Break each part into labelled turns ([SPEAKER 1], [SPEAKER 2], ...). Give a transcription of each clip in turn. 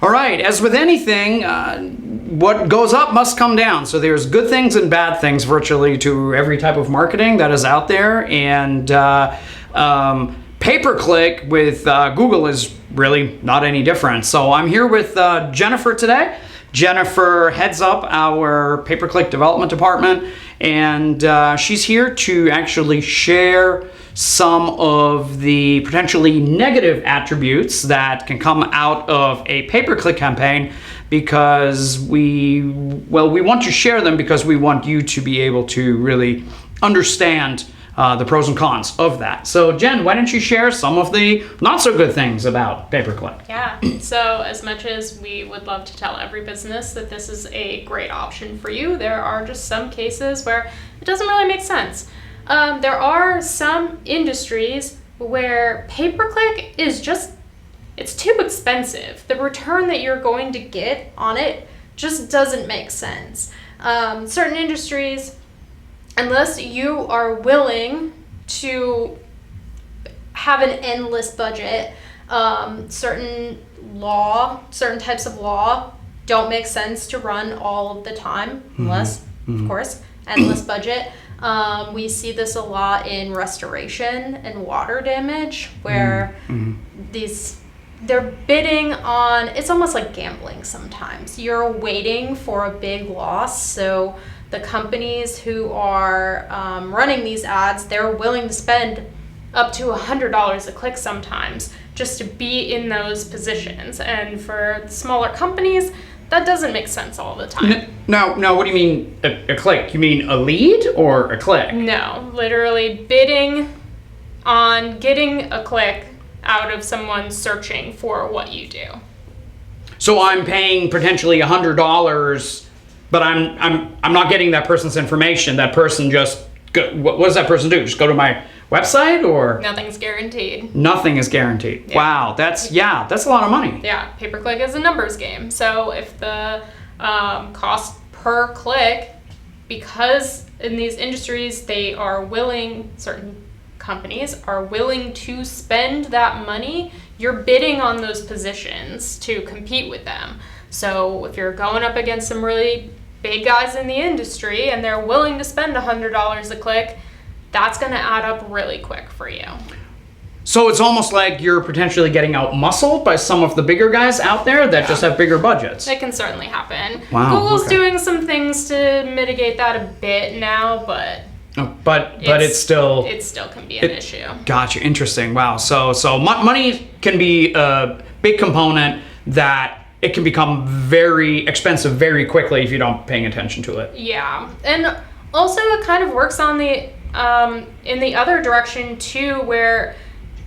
[SPEAKER 1] All right, as with anything, what goes up must come down. So there's good things and bad things virtually to every type of marketing that is out there. And pay-per-click with Google is really not any different. So I'm here with Jennifer today. Jennifer heads up our pay-per-click development department, and she's here to actually share some of the potentially negative attributes that can come out of a pay-per-click campaign, because we want to share them because we want you to be able to really understand the pros and cons of that. So Jen, why don't you share some of the not so good things about pay-per-click?
[SPEAKER 2] Yeah, so as much as we would love to tell every business that this is a great option for you, there are just some cases where it doesn't really make sense. There are some industries where pay-per-click is it's too expensive. The return that you're going to get on it just doesn't make sense. Certain industries, unless you are willing to have an endless budget, certain types of law don't make sense to run all of the time, unless, of course, endless budget. We see this a lot in restoration and water damage, where they're bidding on, it's almost like gambling sometimes. You're waiting for a big loss, so the companies who are running these ads, they're willing to spend up to $100 a click sometimes just to be in those positions. And for smaller companies, that doesn't make sense all the time.
[SPEAKER 1] Now, what do you mean a click? You mean a lead or a click?
[SPEAKER 2] No, literally bidding on getting a click out of someone searching for what you do.
[SPEAKER 1] So I'm paying potentially $100, but I'm not getting that person's information. That person just what does that person do? Just go to my website, or
[SPEAKER 2] nothing's guaranteed.
[SPEAKER 1] Nothing is guaranteed. Yeah. Wow, that's a lot of money.
[SPEAKER 2] Yeah, pay-per-click is a numbers game. So if the cost per click, because in these industries certain companies are willing to spend that money, you're bidding on those positions to compete with them. So if you're going up against some really big guys in the industry and they're willing to spend $100 a click, that's going to add up really quick for you.
[SPEAKER 1] So it's almost like you're potentially getting out-muscled by some of the bigger guys out there that just have bigger budgets.
[SPEAKER 2] It can certainly happen.
[SPEAKER 1] Wow,
[SPEAKER 2] Google's doing some things to mitigate that a bit now, but
[SPEAKER 1] it still
[SPEAKER 2] can be an issue.
[SPEAKER 1] Gotcha. Interesting. Wow. So money can be a big component that it can become very expensive very quickly if you don't paying attention to it.
[SPEAKER 2] Yeah, and also it kind of works on the in the other direction too, where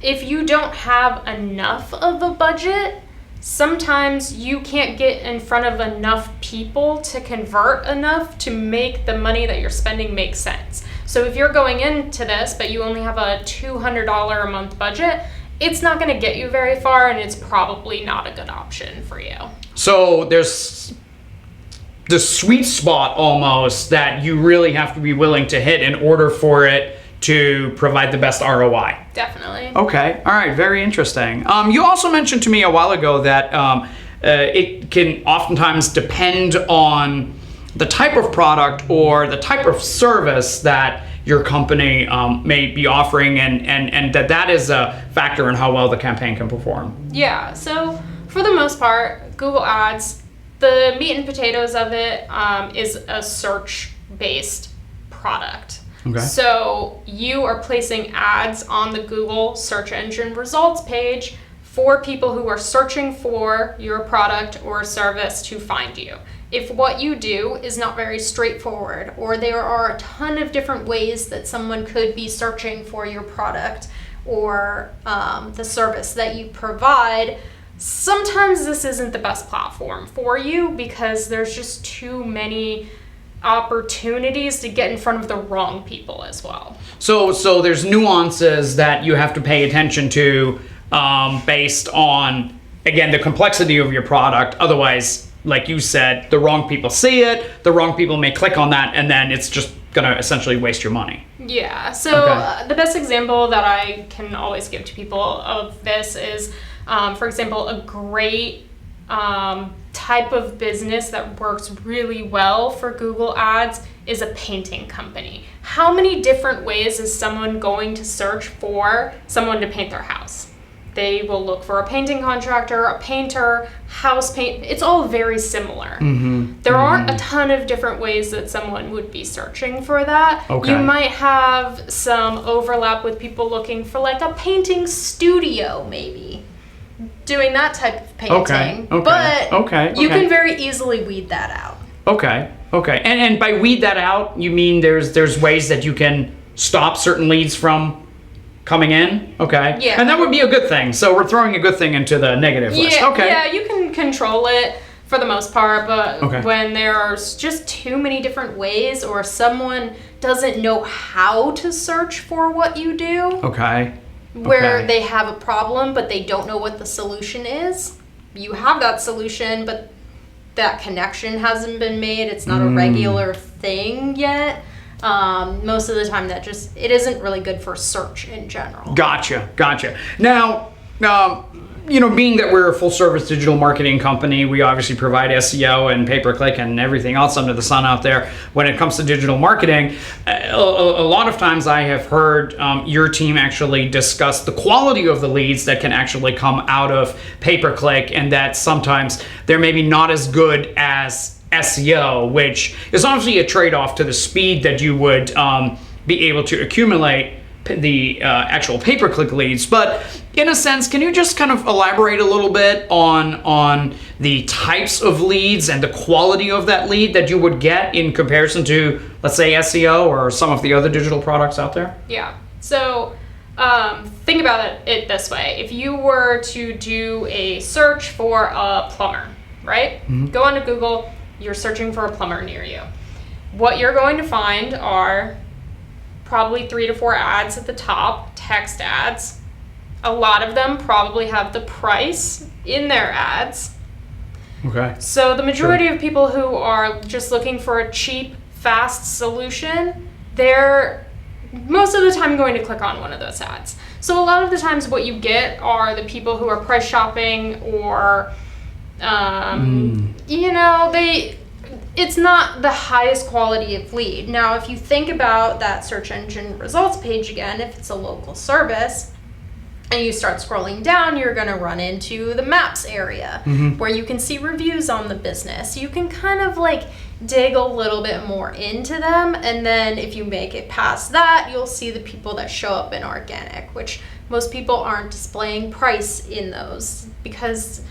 [SPEAKER 2] if you don't have enough of a budget, sometimes you can't get in front of enough people to convert enough to make the money that you're spending make sense. So if you're going into this, but you only have a $200 a month budget, it's not going to get you very far, and it's probably not a good option for you. So
[SPEAKER 1] there's the sweet spot almost that you really have to be willing to hit in order for it to provide the best ROI.
[SPEAKER 2] Definitely.
[SPEAKER 1] Okay. All right. Very interesting. You also mentioned to me a while ago that it can oftentimes depend on the type of product or the type of service that your company may be offering, and that is a factor in how well the campaign can perform.
[SPEAKER 2] Yeah. So for the most part, Google Ads, the meat and potatoes of it is a search-based product.
[SPEAKER 1] Okay.
[SPEAKER 2] So you are placing ads on the Google search engine results page for people who are searching for your product or service to find you. If what you do is not very straightforward, or there are a ton of different ways that someone could be searching for your product or the service that you provide, sometimes this isn't the best platform for you because there's just too many opportunities to get in front of the wrong people as well.
[SPEAKER 1] So there's nuances that you have to pay attention to based on, again, the complexity of your product. Otherwise, like you said, the wrong people see it, the wrong people may click on that, and then it's just going to essentially waste your money.
[SPEAKER 2] Yeah, so the best example that I can always give to people of this is, for example, a great type of business that works really well for Google Ads is a painting company. How many different ways is someone going to search for someone to paint their house? They will look for a painting contractor, a painter, house paint. It's all very similar. There aren't a ton of different ways that someone would be searching for that.
[SPEAKER 1] Okay.
[SPEAKER 2] You might have some overlap with people looking for like a painting studio, maybe. Doing that type of painting. But you can very easily weed that out.
[SPEAKER 1] Okay. And by weed that out, you mean there's ways that you can stop certain leads from coming in? Okay.
[SPEAKER 2] Yeah.
[SPEAKER 1] And that would be a good thing. So we're throwing a good thing into the negative list. Okay.
[SPEAKER 2] Yeah, you can control it for the most part, but when there's just too many different ways or someone doesn't know how to search for what you do. Where they have a problem, but they don't know what the solution is. You have that solution, but that connection hasn't been made. It's not a regular thing yet. Most of the time it isn't really good for search in general.
[SPEAKER 1] Gotcha. Now, being that we're a full service digital marketing company, we obviously provide SEO and pay-per-click and everything else under the sun out there. When it comes to digital marketing, a lot of times I have heard your team actually discuss the quality of the leads that can actually come out of pay-per-click, and that sometimes they're maybe not as good as SEO, which is obviously a trade-off to the speed that you would be able to accumulate the actual pay-per-click leads. But in a sense, can you just kind of elaborate a little bit on the types of leads and the quality of that lead that you would get in comparison to, let's say, SEO or some of the other digital products out there?
[SPEAKER 2] Yeah. So think about it this way. If you were to do a search for a plumber, right? Go onto Google, you're searching for a plumber near you. What you're going to find are probably 3 to 4 ads at the top, text ads. A lot of them probably have the price in their ads.
[SPEAKER 1] Okay.
[SPEAKER 2] So the majority of people who are just looking for a cheap, fast solution, they're most of the time going to click on one of those ads. So a lot of the times what you get are the people who are price shopping or, it's not the highest quality of lead. Now, if you think about that search engine results page again, if it's a local service, and you start scrolling down, you're going to run into the maps area where you can see reviews on the business. You can kind of like dig a little bit more into them. And then if you make it past that, you'll see the people that show up in organic, which most people aren't displaying price in those because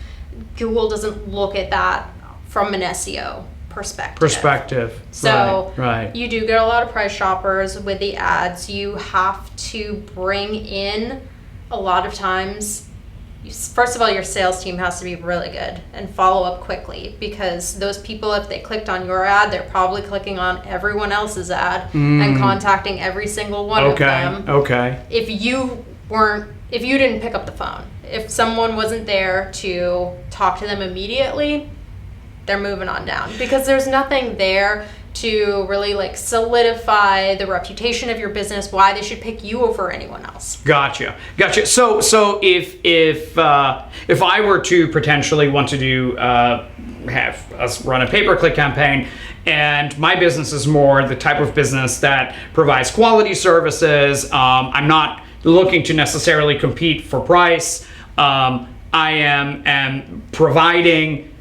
[SPEAKER 2] Google doesn't look at that from an SEO perspective. So
[SPEAKER 1] right.
[SPEAKER 2] You do get a lot of price shoppers with the ads. You have to bring in a lot of times. First of all, your sales team has to be really good and follow up quickly, because those people, if they clicked on your ad, they're probably clicking on everyone else's ad and contacting every single one of them. If you didn't pick up the phone, if someone wasn't there to talk to them immediately, they're moving on down, because there's nothing there to really like solidify the reputation of your business, why they should pick you over anyone else. Gotcha.
[SPEAKER 1] So if I were to potentially want to do have us run a pay-per-click campaign, and my business is more the type of business that provides quality services, I'm not looking to necessarily compete for price. I am providing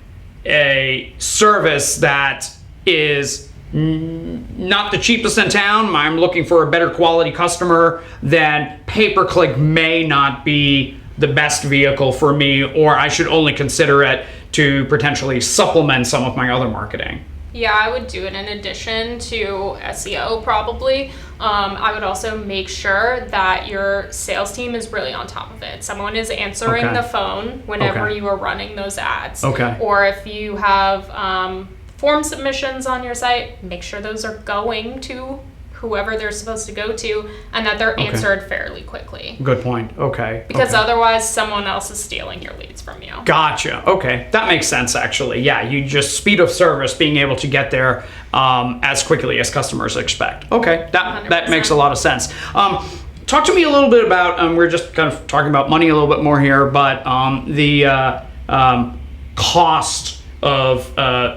[SPEAKER 1] a service that is not the cheapest in town. I'm looking for a better quality customer. Then pay-per-click may not be the best vehicle for me, or I should only consider it to potentially supplement some of my other marketing.
[SPEAKER 2] Yeah, I would do it in addition to SEO probably. I would also make sure that your sales team is really on top of it. Someone is answering the phone whenever you are running those ads. Or if you have form submissions on your site, make sure those are going to whoever they're supposed to go to, and that they're answered fairly quickly.
[SPEAKER 1] Good point.
[SPEAKER 2] Because otherwise someone else is stealing your leads from you.
[SPEAKER 1] Gotcha. Okay. That makes sense, actually. Yeah, you just speed of service, being able to get there as quickly as customers expect. Okay, that makes a lot of sense. Talk to me a little bit about, we're just kind of talking about money a little bit more here, but cost of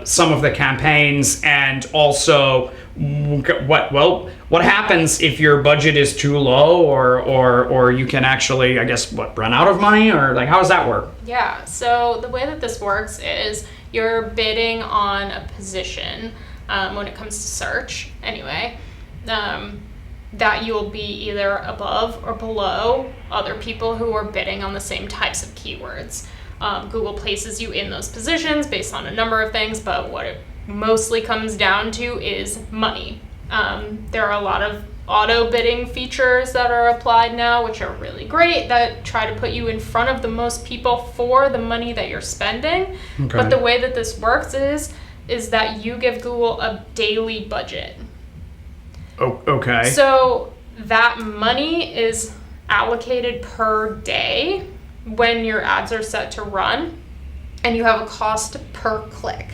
[SPEAKER 1] some of the campaigns, and also what happens if your budget is too low, or you can actually, I guess, run out of money, or like, how does that work?
[SPEAKER 2] Yeah, so the way that this works is you're bidding on a position when it comes to search anyway, that you'll be either above or below other people who are bidding on the same types of keywords. Google places you in those positions based on a number of things, but what it mostly comes down to is money. There are a lot of auto bidding features that are applied now, which are really great, that try to put you in front of the most people for the money that you're spending.
[SPEAKER 1] Okay.
[SPEAKER 2] But the way that this works is that you give Google a daily budget.
[SPEAKER 1] Oh, okay.
[SPEAKER 2] So that money is allocated per day when your ads are set to run, and you have a cost per click.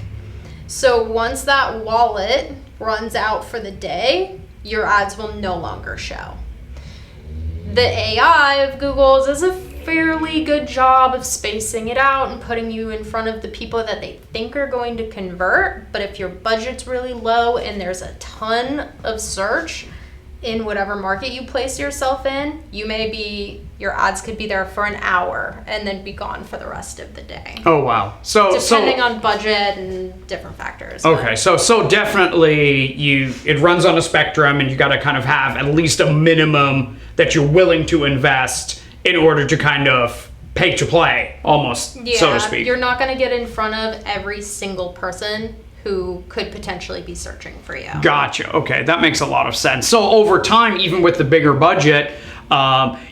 [SPEAKER 2] So once that wallet runs out for the day, your ads will no longer show. The AI of Google's does a fairly good job of spacing it out and putting you in front of the people that they think are going to convert. But if your budget's really low and there's a ton of search in whatever market you place yourself in, your ads could be there for an hour and then be gone for the rest of the day.
[SPEAKER 1] Oh, wow. So
[SPEAKER 2] depending on budget and different factors.
[SPEAKER 1] Okay, so definitely it runs on a spectrum, and you got to kind of have at least a minimum that you're willing to invest in order to kind of pay to play, almost, so to speak.
[SPEAKER 2] You're not going to get in front of every single person who could potentially be searching for you.
[SPEAKER 1] Gotcha. Okay, that makes a lot of sense. So over time, even with the bigger budget,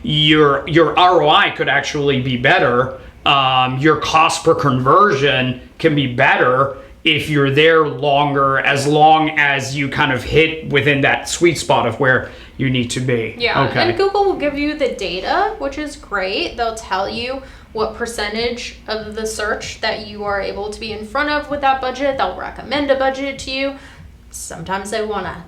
[SPEAKER 1] your ROI could actually be better. Your cost per conversion can be better if you're there longer, as long as you kind of hit within that sweet spot of where you need to be.
[SPEAKER 2] Yeah,
[SPEAKER 1] okay.
[SPEAKER 2] And Google will give you the data, which is great. They'll tell you what percentage of the search that you are able to be in front of with that budget. They'll recommend a budget to you. Sometimes they want a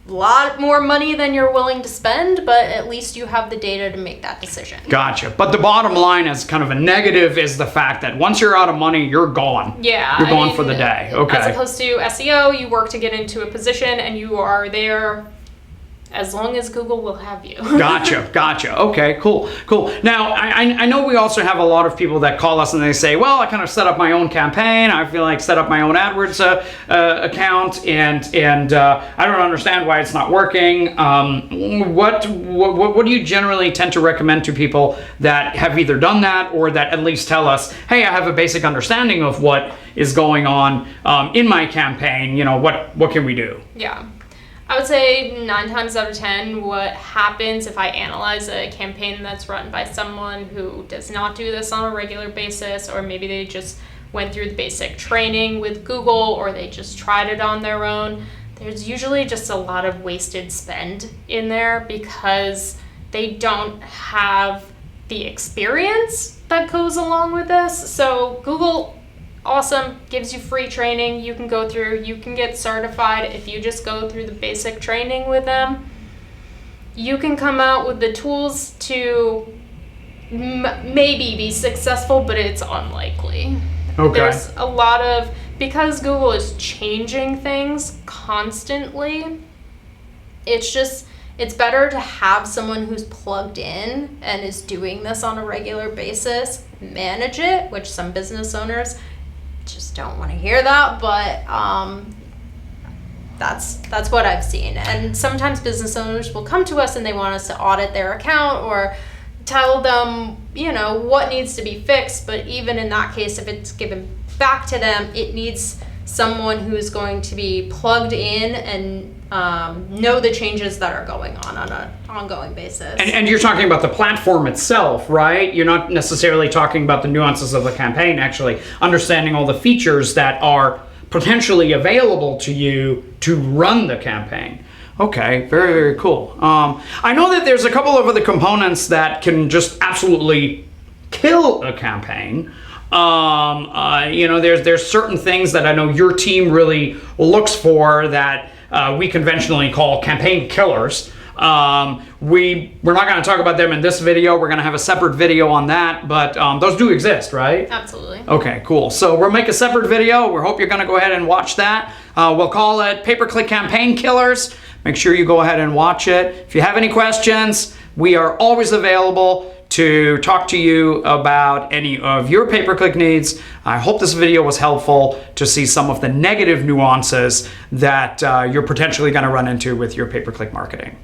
[SPEAKER 2] lot more money than you're willing to spend, but at least you have the data to make that decision.
[SPEAKER 1] Gotcha. But the bottom line, as kind of a negative, is the fact that once you're out of money, you're gone.
[SPEAKER 2] Yeah.
[SPEAKER 1] You're gone for the day. Okay.
[SPEAKER 2] As opposed to SEO, you work to get into a position and you are there as long as Google will have you.
[SPEAKER 1] Gotcha. Okay, cool. Now, I know we also have a lot of people that call us and they say, well, I kind of set up my own campaign. I feel like set up my own AdWords account, and I don't understand why it's not working. What do you generally tend to recommend to people that have either done that or that at least tell us, hey, I have a basic understanding of what is going on in my campaign. What can we do?
[SPEAKER 2] Yeah. I would say 9 times out of 10, what happens if I analyze a campaign that's run by someone who does not do this on a regular basis, or maybe they just went through the basic training with Google, or they just tried it on their own, there's usually just a lot of wasted spend in there because they don't have the experience that goes along with this. So Google, awesome, gives you free training. You can go through, you can get certified. If you just go through the basic training with them, you can come out with the tools to maybe be successful, but it's unlikely.
[SPEAKER 1] Okay.
[SPEAKER 2] There's a lot of, because Google is changing things constantly, it's better to have someone who's plugged in and is doing this on a regular basis, manage it, which some business owners just don't want to hear that, but that's what I've seen. And sometimes business owners will come to us and they want us to audit their account or tell them, what needs to be fixed. But even in that case, if it's given back to them, it needs someone who's going to be plugged in and know the changes that are going on an ongoing basis.
[SPEAKER 1] And you're talking about the platform itself, right? You're not necessarily talking about the nuances of the campaign, actually understanding all the features that are potentially available to you to run the campaign. Okay, very, very cool. I know that there's a couple of other components that can just absolutely kill a campaign. There's certain things that I know your team really looks for that we conventionally call campaign killers. We're not going to talk about them in this video. We're going to have a separate video on that, but those do exist, right?
[SPEAKER 2] Absolutely.
[SPEAKER 1] Okay, cool. So we'll make a separate video. We hope you're going to go ahead and watch that. We'll call it Pay-Per-Click Campaign Killers. Make sure you go ahead and watch it. If you have any questions, we are always available to talk to you about any of your pay-per-click needs. I hope this video was helpful to see some of the negative nuances that you're potentially going to run into with your pay-per-click marketing.